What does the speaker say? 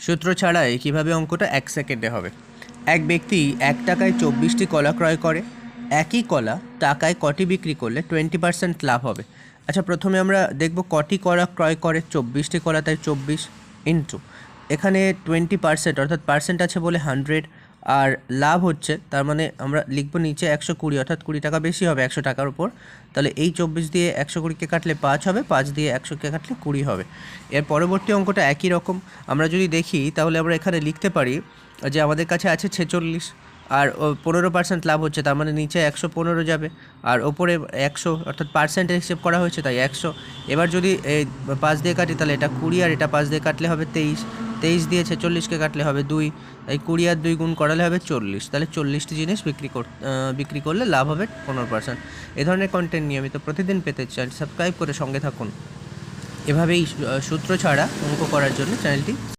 সূত্র ছাড়াই কিভাবে অঙ্কটা 1 সেকেন্ডে হবে। এক ব্যক্তি 1 টাকায় 24টি কলা ক্রয় করে। একই কলা টাকায় কটি বিক্রি করলে 20% লাভ হবে? আচ্ছা, প্রথমে আমরা দেখব কটি কলা ক্রয় করে। 24টি কলা, তাই 24 ইন্টু এখানে 20% অর্থাৎ পার্সেন্ট আছে বলে 100, আর লাভ হচ্ছে, তার মানে আমরা লিখব নিচে 120 অর্থাৎ 20 টাকা বেশি হবে 100 টাকার উপর। তাহলে এই 24 দিয়ে 120কে কাটলে 5 হবে, 5 দিয়ে 100কে কাটলে 20 হবে। এর পরবর্তী অঙ্কটা একই রকম। আমরা যদি দেখি তাহলে আমরা এখানে লিখতে পারি যে আমাদের কাছে আছে 46, আর 15% লাভ হচ্ছে, তার মানে নিচে 115 যাবে, আর ওপরে 100 অর্থাৎ পার্সেন্ট হিসেব করা হয়েছে তাই 100। এবার যদি 5 দিয়ে কাটি তাহলে এটা 20, আর এটা 5 দিয়ে কাটলে হবে 23, 23 দিয়ে 46কে কাটলে হবে 2, তাই 20 আর 2 গুণ করালে হবে 40। তাহলে 40টি জিনিস বিক্রি করলে লাভ হবে 15%। এ ধরনের কন্টেন্ট নিয়মিত প্রতিদিন পেতে চ্যানেল সাবস্ক্রাইব করে সঙ্গে থাকুন। এভাবেই সূত্র ছাড়া অঙ্ক করার জন্য চ্যানেলটি